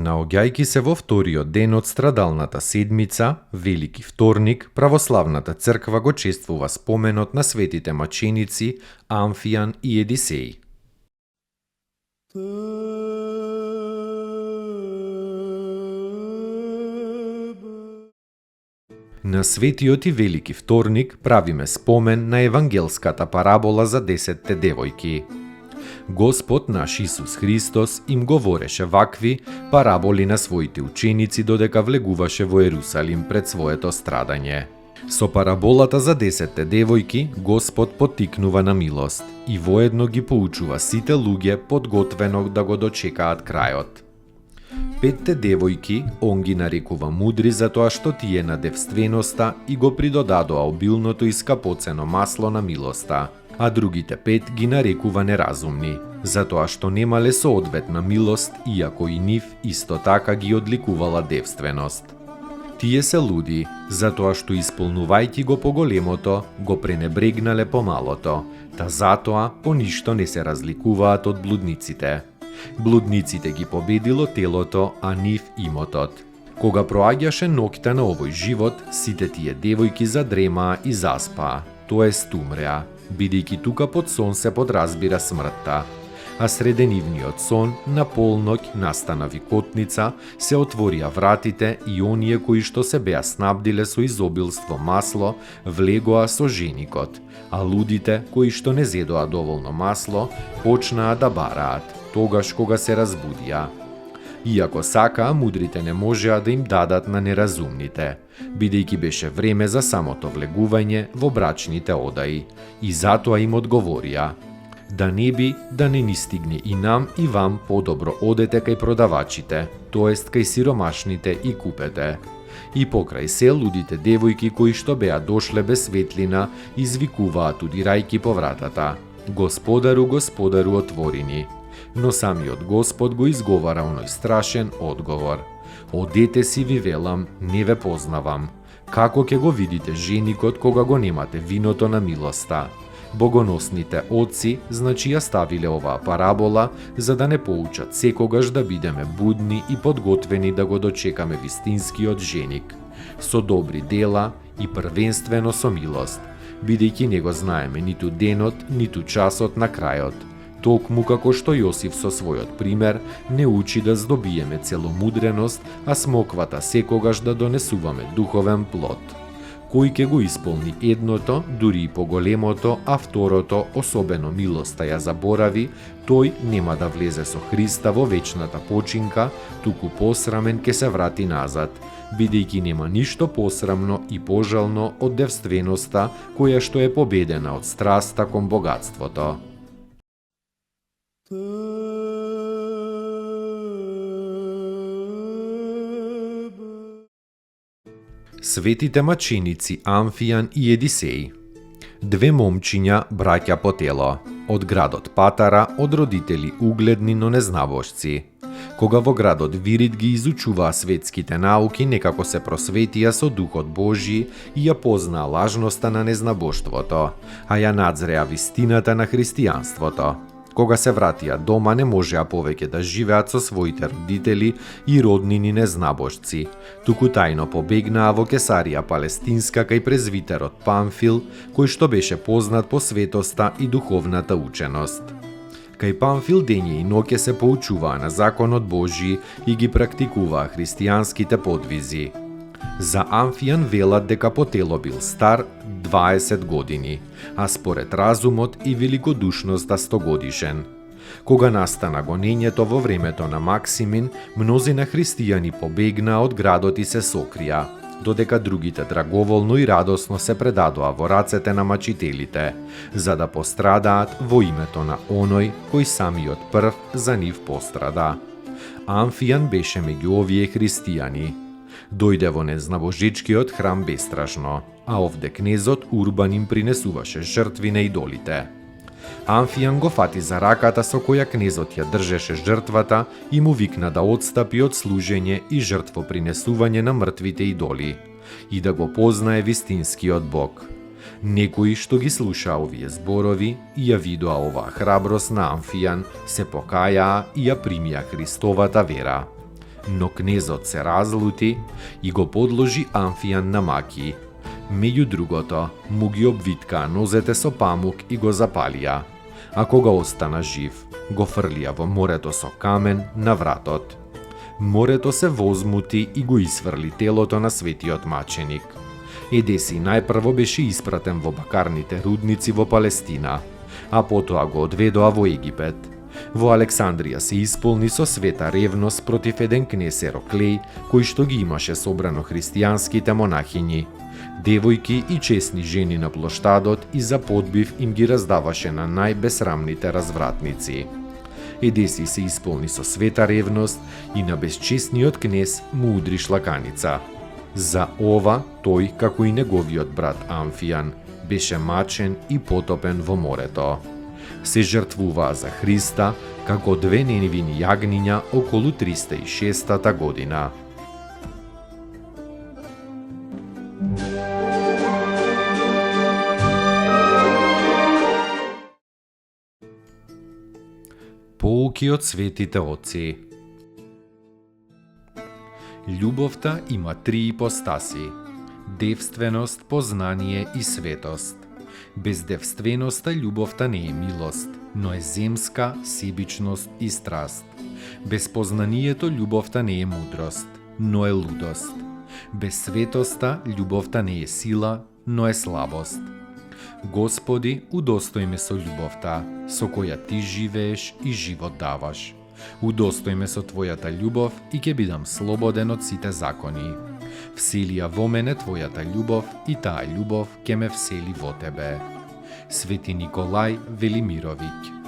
Наоѓајќи се во вториот ден од страдалната седмица, Велики вторник, православната црква го чествува споменот на светите маченици Амфијан и Едисеј. На светиот и Велики вторник правиме спомен на евангелската парабола за 10 девојки. Господ наш Исус Христос им говореше вакви параболи на своите ученици додека влегуваше во Ерусалим пред своето страдање. Со параболата за 10 девојки Господ поттикнува на милост и воедно ги поучува сите луѓе подготвено да го дочекаат крајот. 5 девојки он ги нарекува мудри затоа што тие на девственоста и го придодадоа обилното и скапоцено масло на милоста, а другите 5 ги нарекува неразумни, затоа што немале соодветна милост, иако и нив исто така ги одликувала девственост. Тие се луди, затоа што исполнувајќи го поголемото, го пренебрегнале помалото, та затоа по ништо не се разликуваат од блудниците. Блудниците ги победило телото, а нив имотот. Кога проаѓаше ноќта на овој живот, сите тие девојки задремаа и заспаа, тоест умреа, бидејќи тука под сон се подразбира смртта. А среде нивниот сон, на полноќ настана викотница, се отворија вратите и оние кои што се беа снабдиле со изобилство масло, влегоа со женикот, а лудите, кои што не зедоа доволно масло, почнаа да бараат, тогаш кога се разбудија. Иако сакаа, мудрите не можеа да им дадат на неразумните, бидејќи беше време за самото влегување во брачните одаи, и затоа им одговорија: да не би да не ни стигне и нам и вам подобро одете кај продавачите, тоест кај сиромашните и купете. И покрај се лудите девојки кои што беа дошле без светлина, извикуваат удирајќи по вратата: Господару, Господару, отвори ни. Но самиот Господ го изговара оној страшен одговор: одете си, ви велам, не ве познавам. Како ќе го видите женикот кога го немате виното на милоста? Богоносните отци, значи ја ставиле оваа парабола, за да не поучат секогаш да бидеме будни и подготвени да го дочекаме вистинскиот женик, со добри дела и првенствено со милост, бидејќи не го знаеме ниту денот, ниту часот на крајот. Токму како што Јосиф со својот пример не учи да здобиеме целомудреност, а смоквата секогаш да донесуваме духовен плод. Кој ќе го исполни едното, дури и поголемото, а второто, особено милоста, ја заборави, тој нема да влезе со Христа во вечната починка, туку посрамен ќе се врати назад, бидејќи нема ништо посрамно и пожално од девственоста, која што е победена од страста кон богатството. Светите маченици Амфијан и Едисеј. Две момчиња, браќа по тело, од градот Патара, од родители угледни, но незнабошци. Кога во градот Вирит ги изучуваа светските науки, некако се просветија со Духот Божји и ја познаа лажноста на незнабоштвото, а ја надзреа вистината на христијанството. Кога се вратија дома, не можеа повеќе да живеат со своите родители и роднини незнабошци, туку тајно побегнаа во Кесарија Палестинска кај презвитерот Памфил, кој што беше познат по светоста и духовната ученост. Кај Памфил дење и ноќе се поучуваа на законот Божји и ги практикуваа христијанските подвизи. За Амфијан велат дека по тело бил стар 20 години, а според разумот и великодушноста 100 годишен. Кога настана гонењето во времето на Максимин, мнозина христијани побегнаа од градот и се сокрија. додека другите драговолно и радосно се предадоа во рацете на мачителите, за да пострадаат во името на оној кој самиот прв за нив пострада. Амфијан беше меѓу овие христијани. Дојде во незнабожичкиот храм бестрашно, а овде кнезот Урбан им принесуваше жртви на идолите. Амфијан го фати за раката со која кнезот ја држеше жртвата и му викна да отстапи од служење и жртвопринесување на мртвите идоли и да го познае вистинскиот Бог. Некои што ги слушаа овие зборови и ја видоа оваа храброст на Амфијан, се покајаа и ја примија Христовата вера. Но кнезот се разлути и го подложи Амфијан на маки. Меѓу другото, му ги обвиткаа нозете со памук и го запалија, а кога остана жив, го фрлија во морето со камен на вратот. Морето се возмути и го исфрли телото на светиот маченик. Едеси најпрво беше испратен во бакарните рудници во Палестина, а потоа го одведоа во Египет. Во Александрија се исполни со света ревност против еден кнез Ероклеј, кој што ги имаше собрано христијанските монахињи, девојки и чесни жени на плоштадот и за подбив им ги раздаваше на најбесрамните развратници. Едеси се исполни со света ревност и на безчестниот кнез му удри шлаканица. За ова тој, како и неговиот брат Амфијан, беше мачен и потопен во морето. Се жртвуваа за Христа како две невини јагниња околу 306 година. Поуки од светите отци. Љубовта има три ипостаси: девственост, познание и светост. Без девственоста љубовта не е милост, но е земска, себичност и страст. Без познанието љубовта не е мудрост, но е лудост. Без светоста љубовта не е сила, но е слабост. Господи, удостој ме со љубовта, со која Ти живееш и живот даваш. Удостој ме со Твојата љубов и ќе бидам слободен од сите закони. Всели ја во мене Твојата љубов и таа љубов ќе ме всели во Тебе. Свети Николај Велимировиќ.